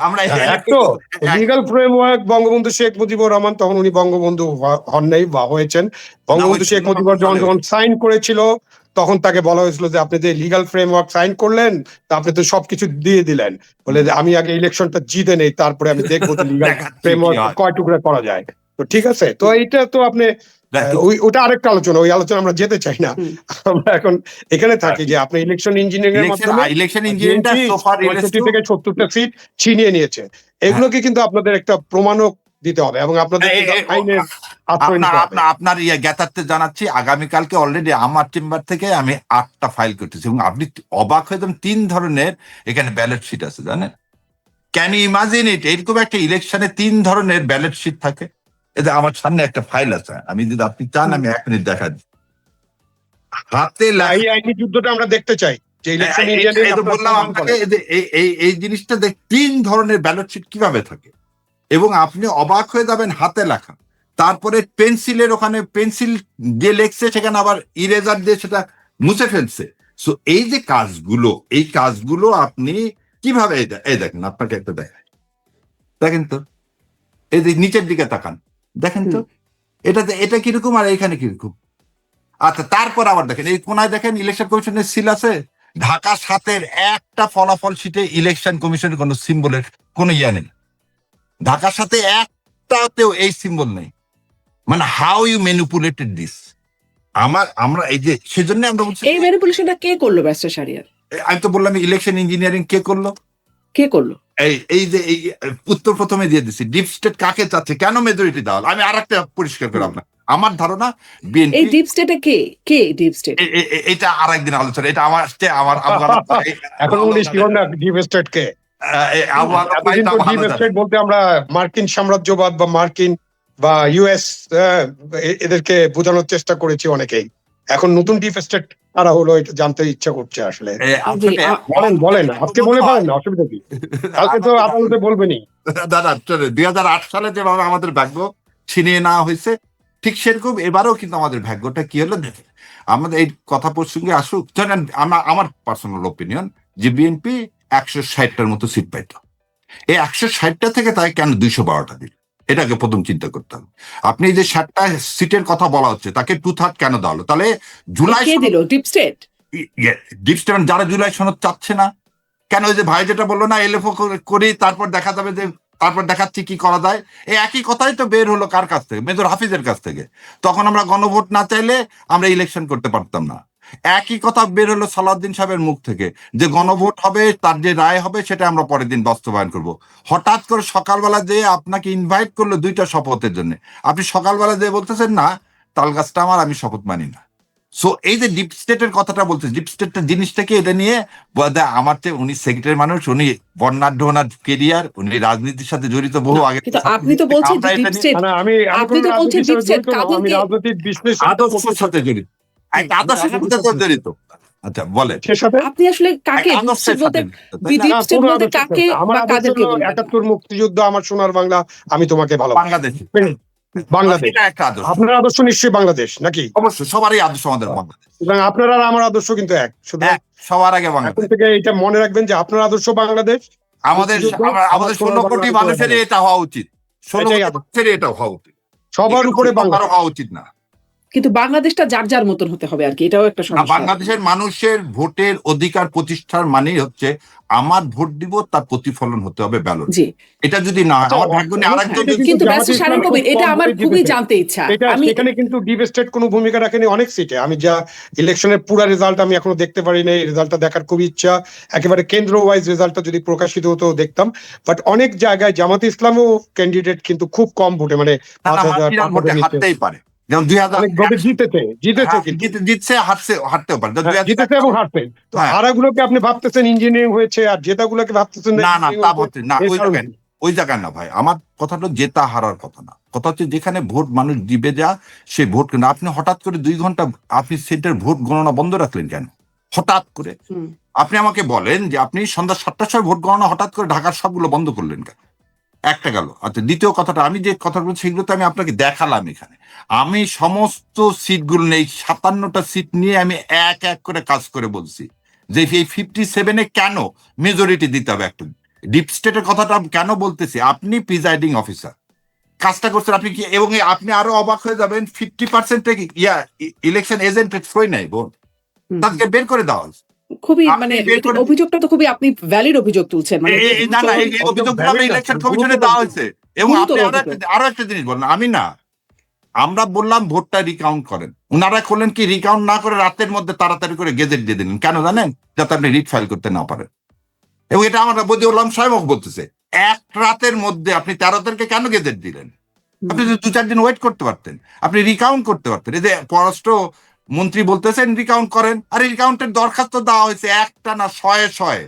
আমরা এক তো লিগাল ফ্রেমওয়ার্ক বঙ্গবন্ধু শেখ মুজিবুর রহমান, তখন উনি বঙ্গবন্ধু হন নাই বা হয়েছেন, বঙ্গবন্ধু শেখ মুজিবুর যখন সাইন করেছিল তখন তাকে বলা হয়েছিল যে আপনি যে লিগাল ফ্রেমওয়ার্ক সাইন করলেন তা আপনি তো সবকিছু দিয়ে দিলেন, বলে যে আমি আগে ইলেকশনটা জিতে নেই তারপরে আমি দেখবো যে লিগাল ফ্রেমওয়ার্ক কয় টুকরা করা যায়। তো ঠিক আছে, তো এইটা তো আপনি ওটা আরেকটা আলোচনা, ওই আলোচনা আমরা যেতে চাই না। আমরা এখন এখানে থাকি যে আপনি ইলেকশন ইঞ্জিনিয়ারিং এর মাধ্যমে ইলেকশন ইঞ্জিনিয়ারিংটা 65 থেকে 70টা সিট ছিনিয়ে নিয়েছে, এগুলোকে কিন্তু আপনাদের একটা প্রমাণও দিতে হবে এবং আপনাদের আইনের আপনার জ্ঞাতার্থে জানাচ্ছি, আগামীকালকে অলরেডি আমার চেম্বার থেকে আমি 8টা ফাইল করতেছি এবং আপনি অবাক হয়ে যাবেন 3 ধরনের এখানে ব্যালট শিট আছে, জানেন? Can you imagine it? এরকম একটা ইলেকশনে 3 ধরনের ব্যালট শিট থাকে। এটা আমার সামনে একটা ফাইল আছে, আমি যদি আপনি চান আমি 1 মিনিট দেখা দিই। হাতে এই আইনি যুদ্ধটা আমরা দেখতে চাই যে ইলেকশন ইঞ্জিনিয়ারিং বললাম আপনাকে, এই জিনিসটা 3 ধরনের ব্যালট শিট কিভাবে থাকে এবং আপনি অবাক হয়ে যাবেন, হাতে লেখা। তারপরে পেন্সিলের ওখানে পেন্সিল দিয়ে লেখছে, সেখানে আবার ইরেজার দিয়ে সেটা মুছে ফেলছে। সো এই যে কাজগুলো, এই কাজগুলো আপনি কিভাবে, এই দেখেন, আপনাকে একটা দেখায়, দেখেন তো, এই যে নিচের দিকে তাকান, দেখেন তো এটা কিরকম আর এখানে কিরকম। আচ্ছা, তারপর আবার দেখেন এই কোনায় দেখেন ইলেকশন কমিশনের সিল আছে। ঢাকা 7-এর একটা ফলাফল শিটে ইলেকশন কমিশনের কোনো সিম্বলের কোনো ইয়া নেই। ঢাকার সাথে একটাতেও এই সিম্বল নেই। মানে হাউ ইউ ম্যানিপুলেটেড দিস। আমরা এই যে সেজন্য আমরা বলছি এই ম্যানিপুলেশনটা কে করলো ব্যারিস্টার শাহরিয়ার? আমি তো বললাম ইলেকশন ইঞ্জিনিয়ারিং কে করলো। এই যে এই উত্তর প্রথমে দিয়ে দিচ্ছি, ডিপ স্টেট কাকে চাচ্ছে, কেন মেজরিটি দেওয়া। আমি আর একটা পরিষ্কার করে আপনার, আমার ধারণা বিএনপি। এই ডিপ স্টেটে কে ডিপ স্টেট? এটা আর একদিন আলোচনা, এটা আমার এখন উনি শিওর না ডিপ স্টেট কে। ডিপ স্টেট বলতে আমরা মার্কিন সাম্রাজ্যবাদ বা মার্কিন বা ইউএস এদেরকে বোঝানোর চেষ্টা করেছি অনেকেই। এখন নতুন ডিপ স্টেট তারা হলো, এটা জানতে ইচ্ছা করছে আসলে। বলেন আজকে বলে পারেন না, অসুবিধা কি? কালকে তো আদালতে বলবেনই। দাদা 2008 সালে যেভাবে আমাদের ভাগ্য ছিনিয়ে নেওয়া হয়েছে, ঠিক সেরকম এবারেও কিন্তু আমাদের ভাগ্যটা কি হলো দেখে। আমাদের এই কথা প্রসঙ্গে আসুক, জানেন আমার পার্সোনাল ওপিনিয়ন যে বিএনপি 160টার মতো সিট পাইতো। এই 160টা থেকে তাই কেন 212টা দিল, এটাকে প্রথম চিন্তা করতে হবে। আপনি যে 60টা সিটের কথা বলা হচ্ছে তাকে 2/3 কেন দেওয়া হলো? তাহলে জুলাই ডিপ স্টেট যারা জুলাই সনদ চাচ্ছে না কেন, ওই যে ভাই যেটা বললো না, এলএফও করি তারপর দেখা যাবে যে, তারপর দেখাচ্ছি কি করা যায়। এই একই কথাই তো বের হলো কার কাছ থেকে? মেজর হাফিজের কাছ থেকে। তখন আমরা গণভোট না চাইলে আমরা ইলেকশন করতে পারতাম না। একই কথা বের হলো সালাউদ্দিন সাহেবের মুখ থেকে, যে গণভোট হবে, তার যে রায় হবে সেটা আমরা পরের দিন বাস্তবায়ন করব। হঠাৎ করে সকালবেলা যে আপনাকে ইনভাইট করলো 2টা শপথের জন্য, আপনি সকালবেলা যে বলতেছেন না তাল গাছটা আমার, আমি শপথ মানি না। সো এই যে ডিপ স্টেটের কথাটা বলছে, ডিপ স্টেটের জিনিসটাকে এটা নিয়ে আমার চেয়ে, উনি সেক্রেটারি মানুষ, উনি বর্ণাঢ্য ওনার কেরিয়ার, উনি রাজনীতির সাথে জড়িত বহু আগে। আপনি তো বলছেন ডিপ স্টেট, আপনি তো বলছেন ডিপ স্টেট আমি রাজনৈতিক বিশ্লেষণ আদর্শের সাথে জড়িত, আদর্শের সাথে জড়িত। আচ্ছা বলে আপনি আসলে কাকে ডিপ স্টেট বলতে কাকে বা কাদেরকে বলবেন? 71 মুক্তিযুদ্ধ, আমার সোনার বাংলা, আমি তোমাকে ভালোবাসি, বাংলাদেশ। বাংলাদেশ আপনার আদর্শ নিশ্চয়ই বাংলাদেশ নাকি? অবশ্যই সবারই আদর্শ আমাদের বাংলাদেশ। সুতরাং আপনার আর আমার আদর্শ কিন্তু এক, সুতরাং সবার আগে বাংলাদেশ। এখন থেকে এটা মনে রাখবেন যে আপনার আদর্শ বাংলাদেশ, আমাদের 16 কোটি মানুষের এটা হওয়া উচিত, 16 কোটি এটা হওয়া উচিত, সবার উপরে বাংলা হওয়া উচিত না। কিন্তু বাংলাদেশটা যার যার মতন হতে হবে আর কি, এটাও একটা সমস্যা। বাংলাদেশের মানুষের ভোটের অধিকার প্রতিষ্ঠার মানেই হচ্ছে আমার ভোট দিব, তার প্রতিফলন হতে হবে ব্যালট। এটা যদি না হয় আমার ভাগ্য নিয়ে আরেকজন। কিন্তু ব্যারিস্টার শাহরিয়ার কবির, এটা আমার খুবই জানতে ইচ্ছা। আমি এখানে কিন্তু ডিপ স্টেট কোনো ভূমিকা রাখেনি অনেক সিটে। আমি যা ইলেকশনের পুরো রেজাল্ট আমি এখনো দেখতে পারি নাই, রেজাল্টটা দেখার খুবই ইচ্ছা। একেবারে কেন্দ্র ওয়াইজ রেজাল্টটা যদি প্রকাশিত হতো দেখতাম। বাট অনেক জায়গায় জামাত ইসলামও ক্যান্ডিডেট কিন্তু খুব কম ভোটে, মানে 5000 হারতেই পারে। যেমন 2000 জিতছে, হারতেও পারে, জিতেছে এবং হারছে। তো হারাগুলোকে আপনি ভাবতেছেন ইঞ্জিনিয়ারিং হয়েছে, আর জেতাগুলোকে ভাবতেছেন না, তা বলতে না, ওই জায়গায় না ভাই। আমার কথাটা জেতা হারার কথা না, কথা হচ্ছে যেখানে ভোট মানুষ দিবে যা সেই ভোট। কিন্তু আপনি হঠাৎ করে 2 ঘন্টা আপনি সেন্টার ভোট গণনা বন্ধ রাখলেন কেন? হঠাৎ করে আপনি আমাকে বলেন যে আপনি সন্ধ্যা 7টার সময় ভোট গণনা হঠাৎ করে ঢাকার সবগুলো বন্ধ করলেন কেন? একটা গেল। আচ্ছা, দ্বিতীয় কথাটা, আমি যে কথা বলছি সেগুলো তো আমি আপনাকে দেখালাম এখানে। আমি সমস্ত সিটগুলো নেই, 57টা সিট নিয়ে আমি এক এক করে কাজ করে বলছি যে এই 57-এ কেন মেজরিটি দিতে হবে একটা ডিপ স্টেটের কথাটা কেন বলতেছি, আপনি প্রিজাইডিং অফিসার, কাজটা করছেন আপনি কি, এবং আপনি আরো অবাক হয়ে যাবেন 50% ইলেকশন এজেন্ট সই নাই বোন, তাকে বের করে দেওয়া হয়েছে। খুবই আপনি মানে বের করে- অভিযোগটা তো খুবই আপনি ভ্যালিড অভিযোগ তুলছেন, মানে না না, এই অভিযোগগুলো ইলেকশন কমিশনে দেওয়া হয়েছে। এবং আপনি আরো একটা জিনিস বলেন, আমি না, আমরা বললাম ভোটটা রিকাউন্ট করেন, উনারা করলেন কি, রিকাউন্ট না করে রাতের মধ্যে তাড়াতাড়ি করে গেজেট দিয়ে দিলেন। কেন জানেন? যাতে আপনি রিট ফাইল করতে না পারেন। এবং এটা আমরা বদিউল্লাহ সাহেব বলতেছে, এক রাতের মধ্যে আপনি 13 তারিখে কেন গেজেট দিলেন? আপনি যদি 2-4 দিন ওয়েট করতে পারতেন, আপনি রিকাউন্ট করতে পারতেন। এই যে পররাষ্ট্র মন্ত্রী বলতেছেন রিকাউন্ট করেন, আর রিকাউন্টের দরখাস্ত দেওয়া হয়েছে একটা না শয়ে,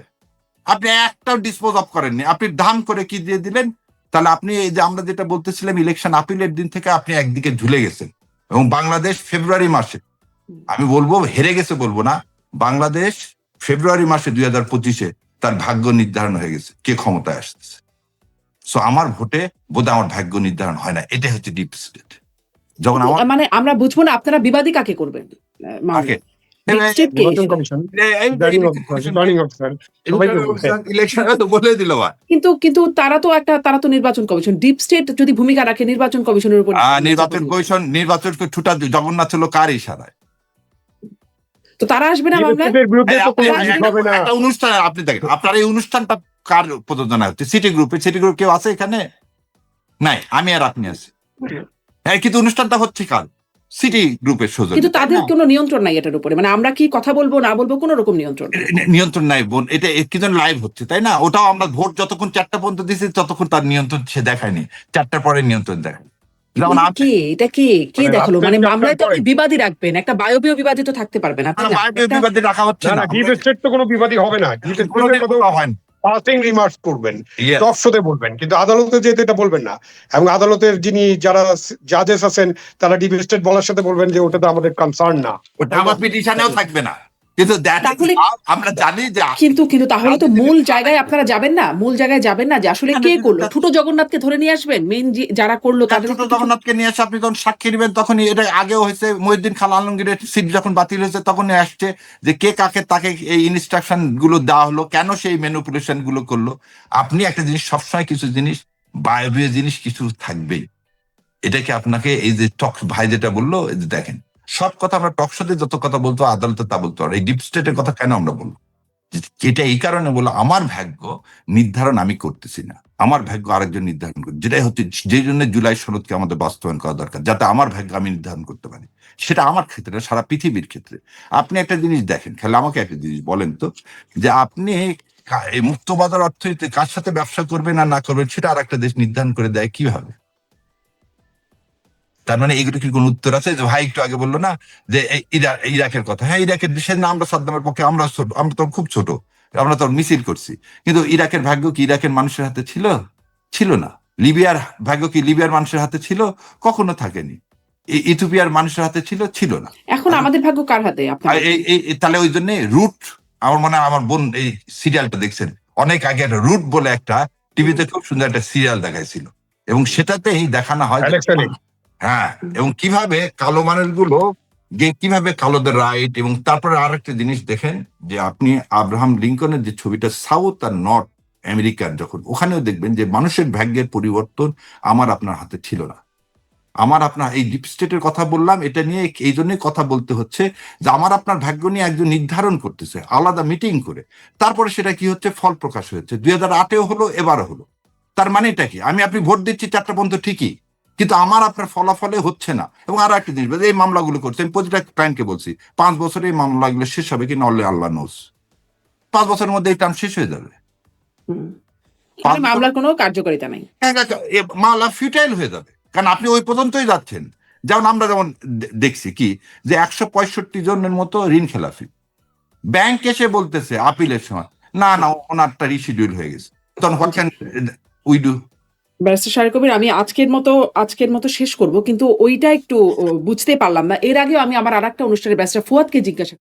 আপনি একটাও ডিসপোজ অফ করেননি, আপনি দাম করে কি দিয়ে দিলেন? তাহলে আপনি এই যে আমরা যেটা বলতেছিলাম, ইলেকশন আপিলের দিন থেকে আপনি একদিকে ঝুলে গেছেন। এবং বাংলাদেশ ফেব্রুয়ারি মাসে, আমি বলবো হেরে গেছে বলবো না, বাংলাদেশ ফেব্রুয়ারি মাসে 2025-এ তার ভাগ্য নির্ধারণ হয়ে গেছে কে ক্ষমতায় আসতেছে। সো আমার ভোটে বোধহয় আমার ভাগ্য নির্ধারণ হয় না, এটাই হচ্ছে ডিপ স্টেট। যখন আমার মানে আমরা বুঝবো না আপনারা বিবাদী কাকে করবেন আগে নির্বাচন কমিশন, রিটার্নিং অফিসার, সবাই তো বলবে। ইলেকশন তো বলে দিল ভাই। কিন্তু তারা তো নির্বাচন কমিশন, ডিপ স্টেট যদি ভূমিকা রাখে নির্বাচন কমিশনের উপর, নির্বাচন ছুটা জগন্নাথ ছিল কার ইশারায়? তো তারা আসবে না মামলায়? ডিবেটের বিরুদ্ধে তো কোনো আপনি কিছু হবে না। একটা অনুষ্ঠান আপনি দেখেন, আপনার এই অনুষ্ঠানটা কার প্রযোজনা হচ্ছে? সিটি গ্রুপ কেউ আছে এখানে? নাই, আমি আর আপনি আছি। হ্যাঁ, কিন্তু অনুষ্ঠানটা হচ্ছে কার? সিটি গ্রুপের সৌজন্যে। কিন্তু তাদের কোনো নিয়ন্ত্রণ নাই এটার উপরে, মানে আমরা কি কথা বলবো না বলবো কোনো রকম নিয়ন্ত্রণ নেই। নিয়ন্ত্রণ নাই বোন, এটা কিন্তু লাইভ হচ্ছে, তাই না? ওটাও আমরা ভোট যতক্ষণ 4টা পর্যন্ত দিয়েছি ততক্ষণ তার নিয়ন্ত্রণ সে দেখায়নি, 4টার পরে নিয়ন্ত্রণ দেখায়। যেমন এটা কে দেখালো? মানে রাত্রে মামলায় তো 4টার আপনি বিবাদী রাখবেন, একটা বায়বীয় বিবাদী তো থাকতে পারবে না, তাই না? বিবাদী রাখা হচ্ছে না না, ডিপ স্টেট তো কোনো বিবাদী হবে না। ডিপ স্টেটের কথা হয় না। পাসিং রিমার্কস করবেন, Yes. টক শোতে বলবেন, কিন্তু আদালতে যেতে এটা বলবেন না। এবং আদালতের যারা জাজেস আছেন তারা ডিপ স্টেট বলার সাথে বলবেন যে ওটা তো আমাদের কনসার্ন না। ওটা আমার পিটিশনেও থাকবে না, কিন্তু তাহলে আমরা জানি যে কিন্তু তাহলে তো মূল জায়গায় আপনারা যাবেন না, মূল জায়গায় যাবেন না যে আসলে কে করলো। ছোট জগন্নাথকে ধরে নিয়ে আসবেন, মেইন যারা করলো তাদের। ছোট জগন্নাথকে নিয়ে এসে আপনি যখন সাক্ষী নেবেন, তখনই এটা আগেও হয়েছে, মহিউদ্দিন খান আলমগীরের সিট যখন বাতিল হয়েছে তখনই আসছে যে কে কাকে তাকে এই ইনস্ট্রাকশন গুলো দেওয়া হলো, কেন সেই ম্যানিপুলেশন গুলো করলো। আপনি একটা জিনিস সবসময়, কিছু জিনিস বায়বীয় জিনিস কিছু থাকবেই। এটাকে আপনাকে এই যে টক ভাই যেটা বললো, এই যে দেখেন সব কথা আমরা টক শোতে যত কথা বলতো আদালতে তা বলতো, আর এই ডিপ স্টেটের কথা কেন আমরা বলবো? এটা এই কারণে বললো, আমার ভাগ্য নির্ধারণ আমি করতেছি না, আমার ভাগ্য আরেকজন নির্ধারণ করে, যেটাই হচ্ছে যে জন্য জুলাই সনদকে আমাদের বাস্তবায়ন করা দরকার, যাতে আমার ভাগ্য আমি নির্ধারণ করতে পারি। সেটা আমার ক্ষেত্রে, সারা পৃথিবীর ক্ষেত্রে। আপনি একটা জিনিস দেখেন, খেলে আমাকে একটা জিনিস বলেন তো, যে আপনি এই মুক্তবাজার অর্থনীতিতে কার সাথে ব্যবসা করবেন আর না করবেন সেটা আর একটা দেশ নির্ধারণ করে দেয় কিভাবে? তার মানে এগুলো কি কোন উত্তর আছে? যে ভাই একটু আগে বললো না যে ইরাকের কথা, হ্যাঁ ইরাকের দেশের না, আমরা সাদ্দামের পক্ষে, আমরা তো খুব ছোট, আমরা তো মিছিল করছি, কিন্তু ইরাকের ভাগ্য কি ইরাকের মানুষের হাতে ছিল না। লিবিয়ার ভাগ্য কি লিবিয়ার মানুষের হাতে ছিল? কখনো থাকেনি। ইথিওপিয়ার মানুষের হাতে ছিল না। এখন আমাদের ভাগ্য কার হাতে? তাহলে ওই জন্য রুট, আমার মনে হয় আমার বোন এই সিরিয়ালটা দেখছেন অনেক আগে, একটা রুট বলে একটা টিভিতে খুব সুন্দর একটা সিরিয়াল দেখাইছিল, এবং সেটাতেই দেখানো হয় হ্যাঁ, এবং কিভাবে কালো মানুষগুলো কিভাবে কালোদের রাইট। এবং তারপরে আর একটা জিনিস দেখেন, যে আপনি আব্রাহাম লিঙ্কনের যে ছবিটা, সাউথ আর নর্থ আমেরিকার, যখন ওখানেও দেখবেন যে মানুষের ভাগ্যের পরিবর্তন আমার আপনার হাতে ছিল না। আমার আপনার এই ডিপ স্টেটের কথা বললাম, এটা নিয়ে এই জন্যই কথা বলতে হচ্ছে যে আমার আপনার ভাগ্য নিয়ে একজন নির্ধারণ করতেছে আলাদা মিটিং করে, তারপরে সেটা কি হচ্ছে, ফল প্রকাশ হয়েছে। 2008-এও হলো, এবারও হলো। তার মানে এটা কি, আমি আপনি ভোট দিচ্ছি 4টা পর্যন্ত ঠিকই, কিন্তু আমার আপনার ফলাফলে হচ্ছে না। এবং আরো একটা জিনিস, এই মামলাগুলো করছে, আমি প্রতিটা ক্লায়েন্টকে বলছি 5 বছরে এই মামলাগুলো শেষ হবে কিনা আল্লাহ নোস। 5 বছরের মধ্যে এই টার্ম শেষ হয়ে যাবে। মামলার কোনো কার্যকারিতা নাই, মামলা ফিউটাইল হয়ে যাবে, কারণ আপনি ওই পর্যন্তই যাচ্ছেন। যেমন আমরা দেখছি কি, যে 165 জনের মতো ঋণ খেলাফি, ব্যাংক এসে বলতেছে আপিলের সময়, না ওনারটা রিশিডিউল হয়ে গেছে, তখন what can we do? Barrister Shahriar Kabir, আমি আজকের মতো শেষ করব, কিন্তু ওইটা একটু বুঝতে পারলাম না। এর আগেও আমি আমার আরেকটা অনুষ্ঠানে ব্যারিস্টার ফুয়াদকে জিজ্ঞাসা